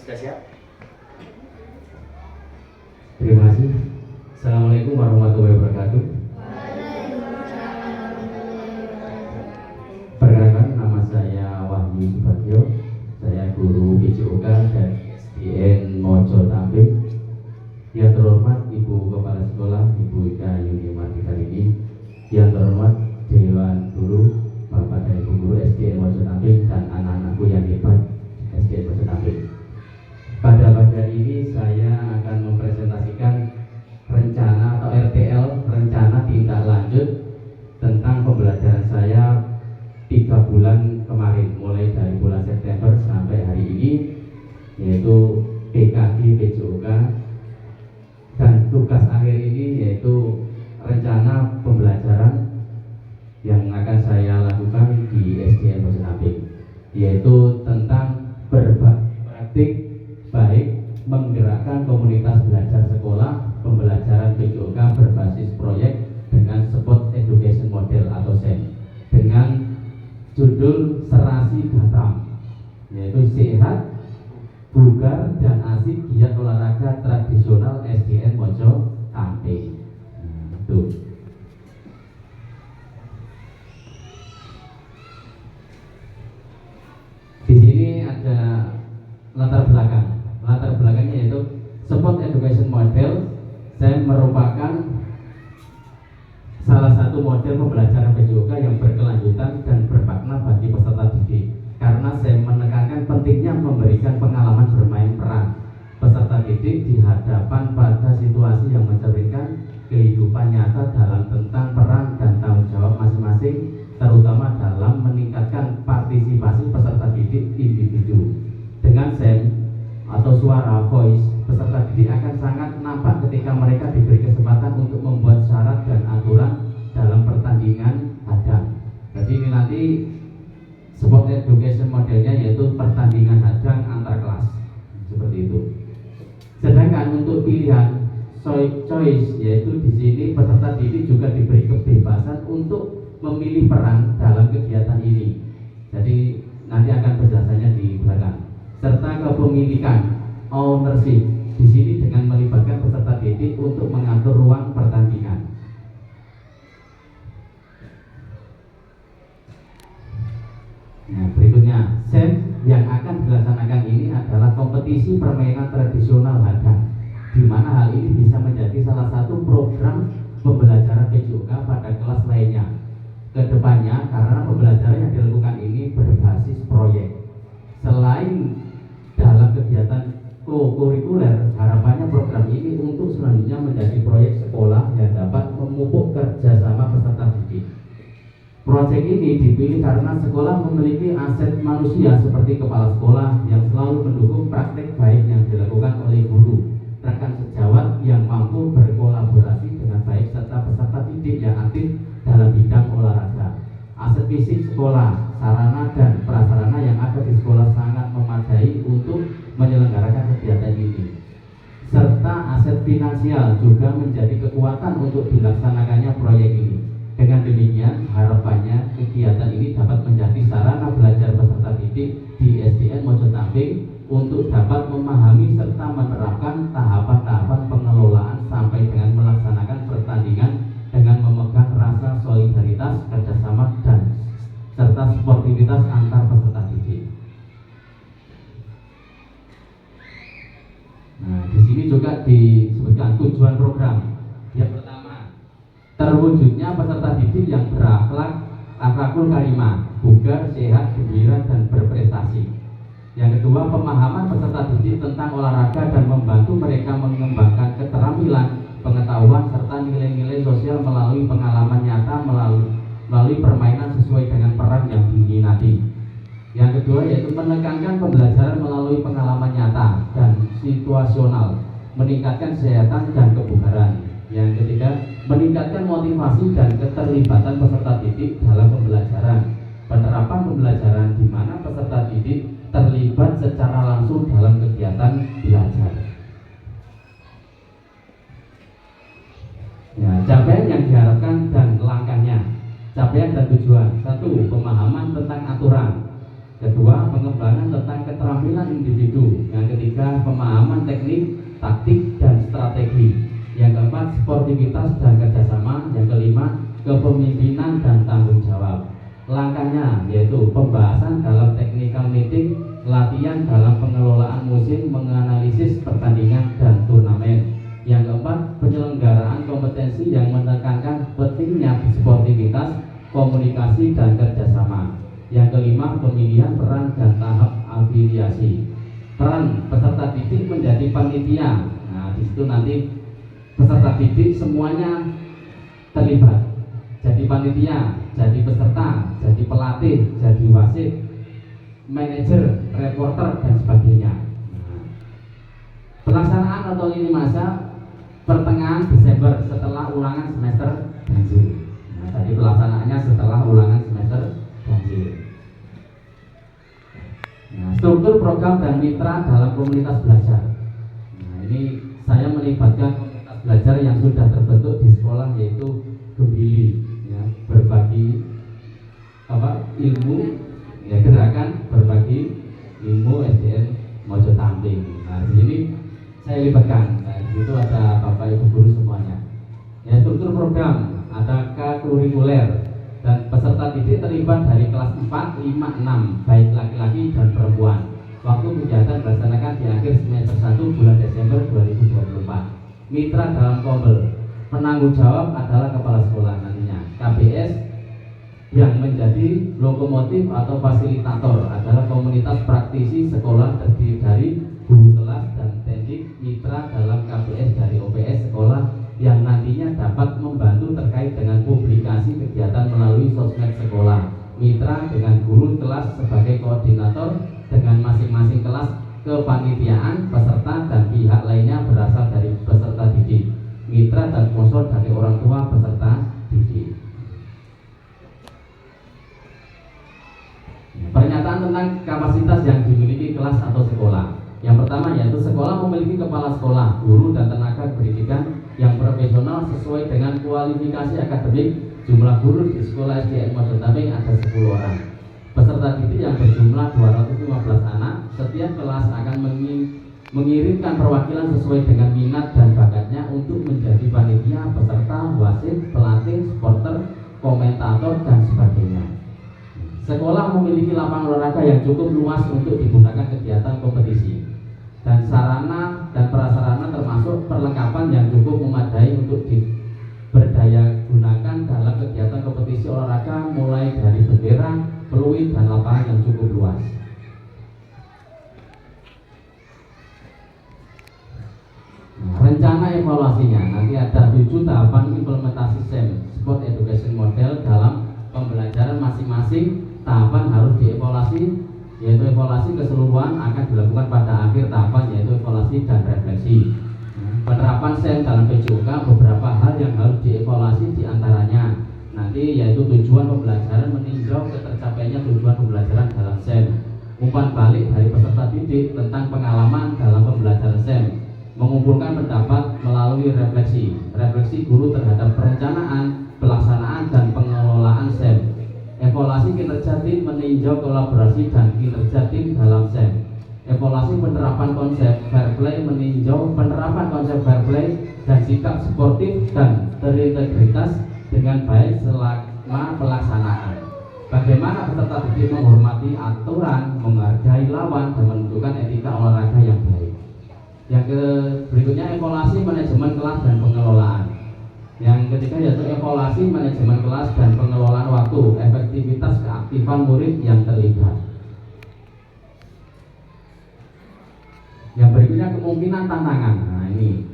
sudah siap? Terima kasih. Assalamualaikum warahmatullahi wabarakatuh. Perkenalkan, nama saya Wahyu Subagio. Saya guru PJOK dari SDN Mojo Tamping. Yang terhormat Ibu Kepala Sekolah, Ibu Ika Yuni Martikarini. Yang terhormat Dewan Guru, Bapak dan Ibu Guru SDN Mojo Tamping dan anak-anakku yang hebat SDN Mojo Tamping. Pada pagi ini saya akan mempresentasikan rencana atau RTL, rencana tindak lanjut tentang pembelajaran saya 3 bulan kemarin, mulai dari bulan September sampai hari ini, yaitu PKG PJOK, dan tugas akhir ini yaitu rencana pembelajaran yang akan saya lakukan di SDN Mojo Tamping, yaitu tentang berbagi praktik baik menggerakkan komunitas belajar sekolah pembelajaran PJOK berbasis proyek dengan Sport Education Model atau SEM, dengan judul Serasi Gatam, yaitu sehat, bugar, dan asik giat olahraga tradisional SDN Mojo Tamping. Itu. Di sini ada latar belakang. Latar belakangnya yaitu Sport Education Model. Saya merupakan salah satu model pembelajaran PJOK yang berkelanjutan dan bermakna bagi peserta didik, karena saya menekankan pentingnya memberikan pengalaman bermain peran peserta didik di hadapan pada situasi yang mencerminkan kehidupan nyata dalam tentang peran dan tanggung jawab masing-masing, terutama dalam meningkatkan partisipasi peserta didik individu. Dengan SEM atau suara voice, peserta didik akan sangat nampak ketika mereka diberi kesempatan untuk membuat syarat dan aturan dalam pertandingan hadang. Jadi ini nanti Sport Education modelnya yaitu pertandingan hadang antar kelas, seperti itu. Sedangkan untuk pilihan choice, yaitu di sini peserta didik juga diberi kebebasan untuk memilih peran dalam kegiatan ini. Jadi nanti akan penjelasannya di belakang. Serta kepemilikan ownership di sini dengan melibatkan peserta didik untuk mengatur ruang pertandingan. Nah, berikutnya, SEM yang akan dilaksanakan ini adalah kompetisi permainan tradisional hadang, di mana hal ini bisa menjadi salah satu program pembelajaran PJOK pada kelas lainnya. Kedepannya, karena pembelajaran yang dilakukan ini berbasis proyek. Selain dalam kegiatan kurikuler, harapannya program ini untuk selanjutnya menjadi proyek sekolah yang dapat memupuk kerjasama peserta didik. Proyek ini dipilih karena sekolah memiliki aset manusia seperti kepala sekolah yang selalu mendukung praktek baik yang dilakukan oleh guru, rekan sejawat yang mampu berkolaborasi dengan baik, serta peserta didik yang aktif dalam bidang olahraga. Aset fisik sekolah, sarana dan prasarana yang ada di sekolah sangat memadai untuk menyelenggarakan kegiatan ini. Serta aset finansial juga menjadi kekuatan untuk dilaksanakannya proyek ini. Dengan demikian, harapannya kegiatan ini dapat menjadi sarana belajar peserta didik di SDN Mojo Tamping untuk dapat memahami serta menerapkan tahapan-tahapan pengelolaan sampai dengan melaksanakan pertandingan dengan memegang rasa solidaritas, kerjasama, dan serta sportivitas antar peserta didik. Nah, di sini juga disebutkan tujuan program. Yang pertama, terwujudnya peserta didik yang berakhlak, akhlakul karimah, bugar, sehat, gembira, dan berprestasi. Yang kedua, pemahaman peserta didik tentang olahraga dan membantu mereka mengembangkan keterampilan, pengetahuan, serta nilai-nilai sosial melalui pengalaman nyata melalui permainan sesuai dengan peran yang diminati. Yang kedua yaitu menekankan pembelajaran melalui pengalaman nyata dan situasional, meningkatkan kesehatan dan kebugaran. Yang ketiga, meningkatkan motivasi dan keterlibatan peserta didik dalam pembelajaran. Penerapan pembelajaran di mana peserta didik terlibat secara langsung dalam kegiatan belajar. Ya, capaian yang diharapkan dan langkahnya. Capaian dan tujuan. 1. Pemahaman tentang aturan. Kedua, pengembangan tentang keterampilan individu. Yang ketiga, pemahaman teknik, taktik, dan strategi. Yang keempat, sportivitas dan kerjasama. Yang kelima, kepemimpinan dan tanggung jawab. Langkahnya yaitu pembahasan dalam technical meeting, latihan dalam pengelolaan musim, menganalisis pertandingan dan turnamen. Yang keempat, penyelenggaraan kompetensi yang menekankan pentingnya sportivitas, komunikasi, dan kerjasama. Yang kelima, pemilihan peran dan tahap afiliasi. Peran peserta didik menjadi panitia. Nah, di situ nanti peserta didik semuanya terlibat. Jadi panitia, jadi peserta, jadi pelatih, jadi wasit, manajer, reporter, dan sebagainya. Pelaksanaan atau lini masa pertengahan Desember setelah ulangan semester ganjil. Nah, tadi pelaksanaannya setelah ulangan semester ganjil. Nah, struktur program dan mitra dalam komunitas belajar. Nah, ini saya melibatkan komunitas belajar yang sudah terbentuk di sekolah, yaitu Gembili, ya, berbagi ilmu, ya, gerakan berbagi ilmu SDN Mojo Tamping. Nah, di sini saya libatkan. Nah, di situ ada Bapak Ibu guru semuanya. Ya, struktur program ada kurikuler dan peserta didik terlibat dari kelas 4, 5, 6 baik laki-laki dan perempuan. Waktu kegiatan dilaksanakan di akhir semester 1 bulan Desember 2024. Mitra dalam Kombel, penanggung jawab adalah kepala sekolah nantinya. KBS yang menjadi lokomotif atau fasilitator adalah komunitas praktisi sekolah terdiri dari guru kelas dan tendik. Mitra dalam KBS dari OPS sekolah yang nantinya dapat membantu terkait dengan publikasi kegiatan melalui sosmed sekolah. Mitra dengan guru kelas sebagai koordinator dengan masing-masing kelas. Kepanitiaan, peserta, dan pihak lainnya berasal dari peserta didik. Mitra dan sponsor dari orang tua peserta didik. Pernyataan tentang kapasitas yang dimiliki kelas atau sekolah. Yang pertama yaitu sekolah memiliki kepala sekolah, guru, dan tenaga pendidikan yang profesional sesuai dengan kualifikasi akademik. Jumlah guru di sekolah SDN Mojo Tamping ada 10 orang. Peserta didik yang berjumlah 215 anak. Setiap kelas akan mengirimkan perwakilan sesuai dengan minat dan bakatnya untuk menjadi panitia, peserta, wasit, pelatih, supporter, komentator, dan sebagainya. Sekolah memiliki lapangan olahraga yang cukup luas untuk digunakan kegiatan kompetisi, dan sarana dan prasarana termasuk perlengkapan yang cukup memadai untuk berdaya gunakan dalam kegiatan kompetisi olahraga, mulai dari bendera, peluit, dan lapangan yang cukup luas. Nah, rencana evaluasinya nanti ada 7 tahapan implementasi SEM Sport Education Model dalam pembelajaran masing-masing. Tahapan harus dievaluasi, yaitu evaluasi keseluruhan akan dilakukan pada akhir tahapan, yaitu evaluasi dan refleksi. Penerapan SEM dalam PJOK, beberapa hal yang harus dievaluasi diantaranya nanti yaitu tujuan pembelajaran, meninjau ketercapaiannya tujuan pembelajaran dalam SEM, umpan balik dari peserta didik tentang pengalaman dalam pembelajaran SEM, mengumpulkan pendapat melalui refleksi guru terhadap perencanaan, pelaksanaan, dan pengelolaan SEM. Evaluasi kinerja tim, meninjau kolaborasi dan kinerja tim dalam SEM. Evaluasi penerapan konsep fair play, meninjau penerapan konsep fair play dan sikap sportif dan berintegritas dengan baik selama pelaksanaan. Bagaimana peserta didik menghormati aturan, menghargai lawan, dan menunjukkan etika olahraga yang baik. Yang berikutnya evaluasi manajemen kelas dan pengelolaan. Yang ketiga yaitu evaluasi manajemen kelas dan pengelolaan waktu, efektivitas keaktifan murid yang terlibat. Yang berikutnya kemungkinan tantangan. Nah, ini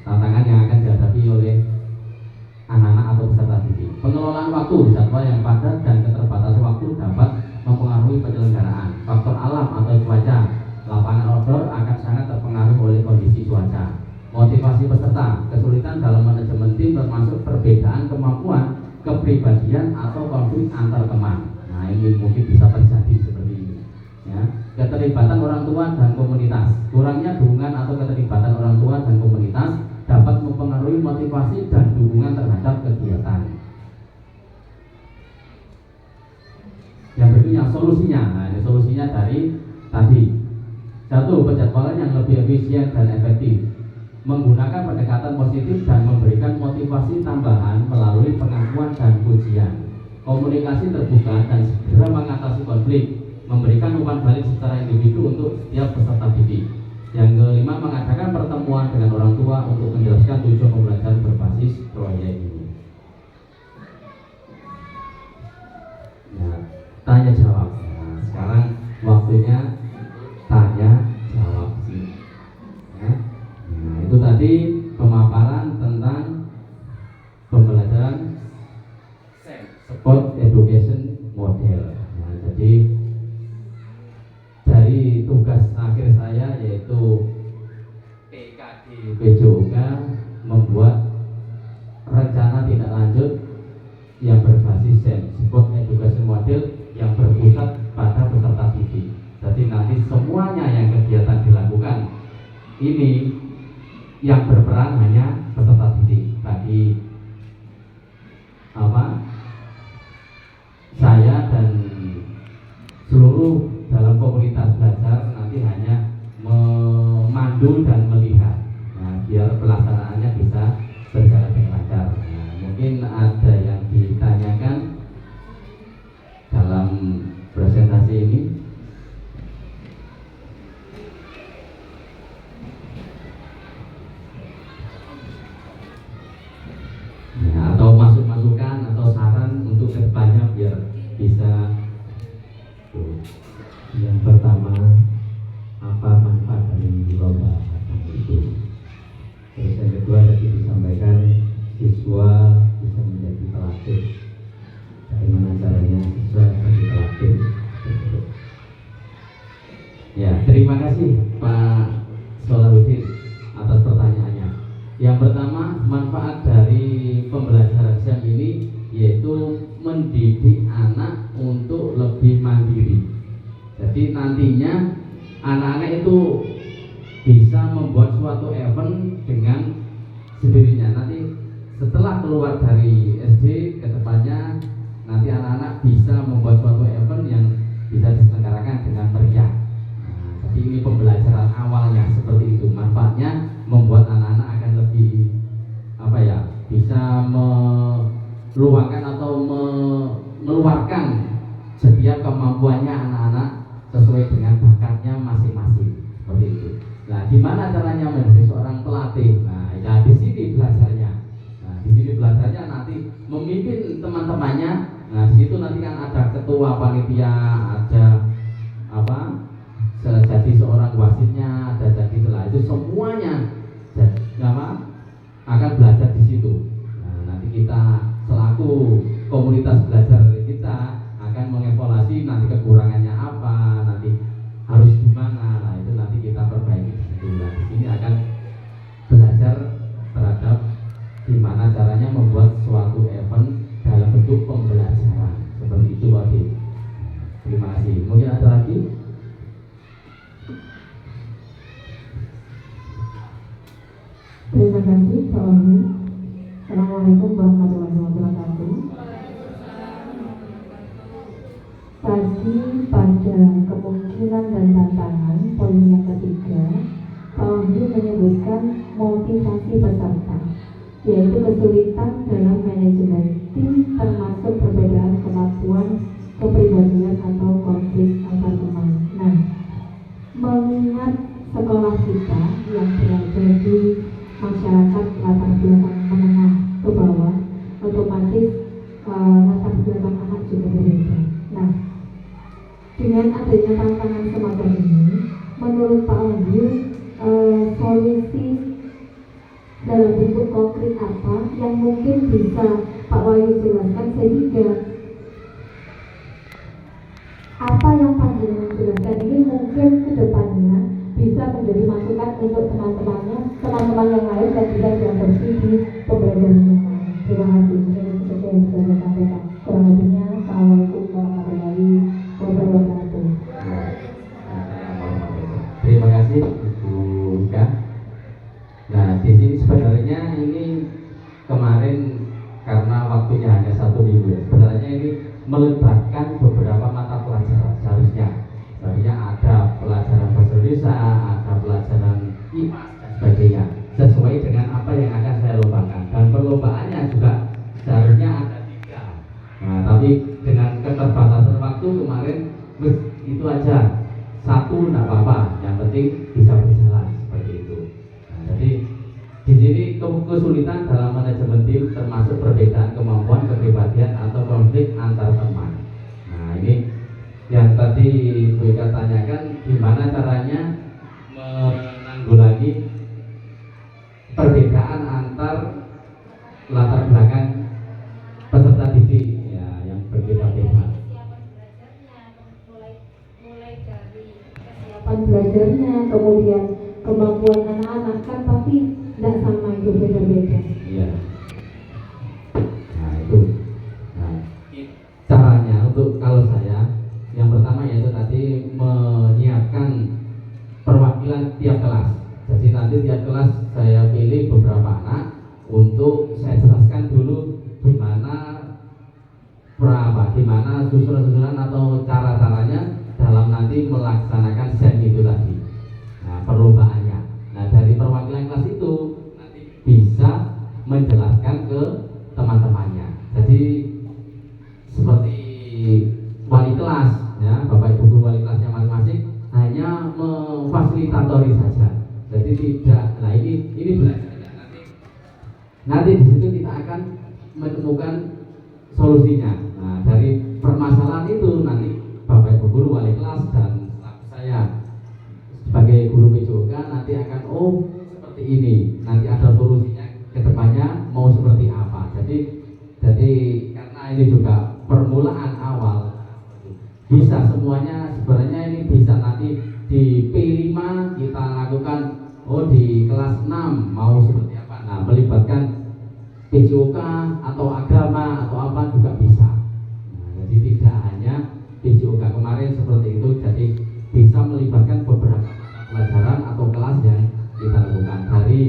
tantangan yang akan dihadapi oleh anak-anak atau peserta didik. Pengelolaan waktu, jadwal yang padat dan keterbatasan waktu dapat mempengaruhi penyelenggaraan. Faktor alam atau cuaca, lapangan outdoor akan sangat terpengaruh oleh kondisi cuaca. Motivasi peserta, kesulitan dalam manajemen tim termasuk perbedaan kemampuan, kepribadian, atau konflik antar teman. Nah, ini mungkin bisa terjadi seperti ini. Ya. Keterlibatan orang tua dan komunitas, kurangnya dukungan atau keterlibatan orang tua dan komunitas dapat mempengaruhi motivasi dan dukungan terhadap kegiatan. Yang berikutnya solusinya. Nah, ini solusinya dari tadi. Satu, penjadwalan yang lebih efisien dan efektif, menggunakan pendekatan positif dan memberikan motivasi tambahan melalui pengakuan dan pujian, komunikasi terbuka dan segera mengatasi konflik, memberikan umpan balik secara individu untuk setiap peserta didik. Yang kelima, mengadakan pertemuan dengan orang tua untuk menjelaskan tujuan pembelajaran berbasis proyek ini. Nah, tanya jawab. Nah, sekarang waktunya tanya jawab sih. Ya. Nah, itu tadi pemaparan tentang pembelajaran Sport Education Model. Nah, jadi dari tugas akhir saya yaitu PKD PJOK membuat rencana tindak lanjut yang berbasis SEM, Sport Education Model, yang berpusat pada peserta didik. Jadi nanti semuanya yang kegiatan dilakukan ini yang berperan hanya peserta didik. Bagi saya dan seluruh dalam komunitas belajar nanti hanya memandu dan melihat. Nah, biar pelaksanaannya bisa berjalan dengan lancar. Nah, mungkin ada yang ditanyakan dalam presentasi ini. Ya, atau masukan atau saran untuk kedepannya biar bisa. Yang pertama, apa manfaat dari lomba magang itu? Terus yang kedua tadi disampaikan siswa bisa menjadi pelatih. Bagaimana caranya siswa menjadi pelatih? Ya, terima kasih Pak Solahuddin atas pertanyaannya. Yang pertama, manfaat dari pembelajaran SEM ini yaitu mendidik anak untuk lebih mandiri. Jadi nantinya anak-anak itu bisa membuat suatu event dengan sendirinya. Nanti setelah keluar dari SD, kedepannya nanti anak-anak bisa membuat suatu event yang bisa diselenggarakan dengan meriah. Nah, jadi ini pembelajaran awalnya seperti itu. Manfaatnya membuat anak-anak akan lebih bisa meluangkan atau meluarkan setiap kemampuannya anak-anak sesuai dengan bakatnya masing-masing, seperti itu. Nah, gimana caranya menjadi seorang pelatih? Nah, ya di sini belajarnya. Nah, di sini belajarnya nanti memimpin teman-temannya. Nah, di situ nanti kan ada ketua panitia, ada jadi seorang wasitnya, ada jadi setelah itu semuanya akan belajar di situ. Nah, nanti kita selaku komunitas belajar kita akan mengevaluasi nanti kekurangannya apa, nanti harus gimana. Nah, itu nanti kita perbaiki di situ. Nah, di sini akan belajar terhadap gimana caranya membuat suatu event dalam bentuk pembelajaran seperti itu, Wadi. Terima kasih. Mungkin ada lagi? Terima kasih Pak Oni. Assalamualaikum warahmatullahi wabarakatuh. Tadi pada kemungkinan dan tantangan poin yang ketiga, Pak Oni menyebutkan motivasi peserta, yaitu kesulitan dalam manajemen tim termasuk perbedaan kemampuan, kepribadian atau konflik antar teman. Nah, mengingat sekolah kita yang berada di masyarakat latar belakang menengah ke bawah, otomatis latar belakang anak juga berbeda. Nah, dengan adanya tantangan semacam ini, menurut Pak Wahyu, solusi dalam bentuk konkret apa yang mungkin bisa Pak Wahyu jelaskan sehingga apa yang panjenengan jelaskan ini mungkin kedepannya bisa menjadi masukan untuk teman-teman yang lain dan bisa diadopsi di pembelajaran yang lain. Terima kasih. Seperti yang sudah saya sampaikan. Kurang lebihnya, Assalamualaikum warahmatullahi wabarakatuh. Terima kasih Ibu Ika. Nah, di sini sebenarnya ini kemarin karena waktunya hanya 1 minggu, sebenarnya ini melibatkan beberapa mata pelajaran seharusnya. tapi dengan keterbatasan waktu kemarin itu aja, satu enggak apa-apa, yang penting bisa berjalan seperti itu. Nah, jadi di sini kesulitan dalam manajemen tim termasuk perbedaan kemampuan, kepribadian atau konflik antar teman. Nah, ini yang tadi Bu Ika tanyakan, gimana caranya menanggulangi perbedaan antar latar belakang peserta didik ya, yang berbeda-beda. Kesiapan belajarnya, kemudian kemampuan anak-anak kan pasti tidak sama, itu beda-beda. Iya. Nah itu. Nah, caranya untuk kalau saya yang pertama yaitu tadi menyiapkan perwakilan tiap kelas. Jadi nanti tiap kelas saya pilih beberapa anak untuk saya jelaskan dulu gimana susunan-susunan atau cara-caranya dalam nanti melaksanakan SEM itu tadi. Nah, perlombaannya. Nah, dari perwakilan kelas itu nanti bisa menjelaskan ke teman-temannya. Jadi seperti wali kelas ya, Bapak Ibu guru wali kelasnya masing-masing hanya memfasilitatori saja. Jadi tidak, nah ini belajarnya nanti di situ kita akan menemukan solusinya. Nah, dari permasalahan itu nanti Bapak Ibu guru wali kelas dan saya sebagai guru PJOK nanti akan seperti ini, nanti ada solusinya ke depannya mau seperti apa. Jadi karena ini juga permulaan awal, bisa semuanya sebenarnya ini bisa nanti di P5 kita lakukan di kelas 6 mau seperti apa. Nah, melibatkan PJOK atau agama atau apa juga bisa. Nah, jadi tidak hanya PJOK kemarin seperti itu, jadi bisa melibatkan beberapa pelajaran atau kelas yang kita lakukan. Dari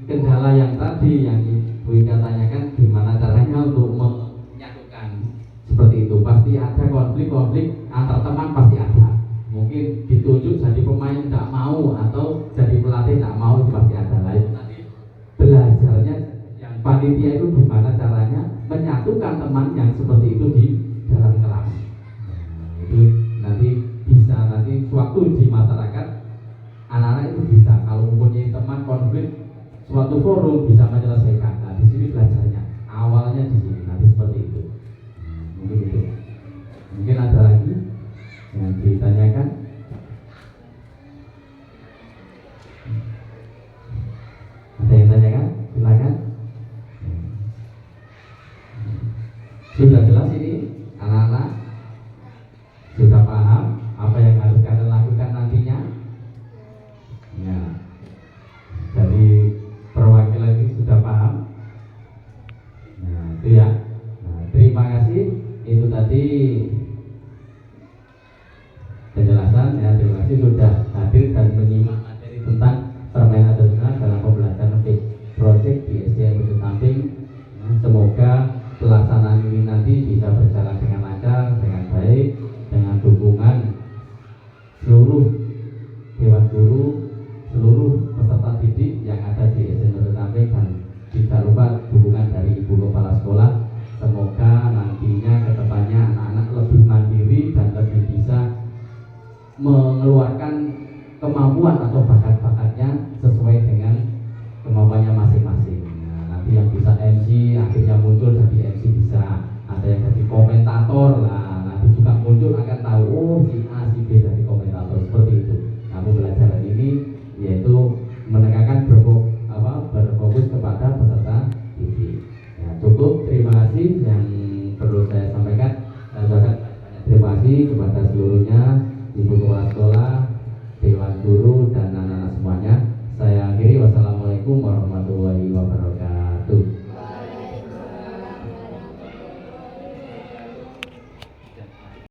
kendala yang tadi yang Ibu Ika tanyakan, gimana caranya untuk menyatukan seperti itu, pasti ada konflik antar teman, pasti ada. Mungkin ditunjuk jadi pemain tidak mau atau jadi pelatih tidak mau, itu pasti ada. Lah itu tadi belajarnya yang panitia itu gimana caranya menyatukan teman yang seperti itu di dalam kelas. Nah, itu nanti bisa nanti suatu di masyarakat anak-anak itu bisa kalau mempunyai teman konflik suatu forum bisa menyelesaikan. Nah, di sini belajarnya awalnya di sini nanti seperti itu. Mungkin itu. Mungkin ada lagi yang ditanyakan. Ada yang tanyakan? Silakan. Sudah jelas ini anak-anak? Sudah paham apa yang harus kalian lakukan nantinya? Ya. Jadi perwakilan ini sudah paham. Nah, itu ya. Nah, terima kasih. Itu tadi penjelasan ya. Terima kasih sudah hadir dan menyimak materi tentang permainan tradisional dalam pembelajaran project di SDN Bukit Tamping. Semoga pelaksanaan ini nanti bisa berjalan dengan lancar, dengan baik, dengan dukungan seluruh dewan guru, seluruh peserta didik yang ada di SDN Bukit Tamping, dan tidak lupa dukungan dari Ibu Kepala Sekolah. Semoga nantinya kedepannya anak-anak lebih mandiri dan lebih bisa mengeluarkan kemampuan atau bakat-bakatnya sesuai dengan kemampuannya masing-masing. Nah, nanti yang bisa MC akhirnya muncul jadi MC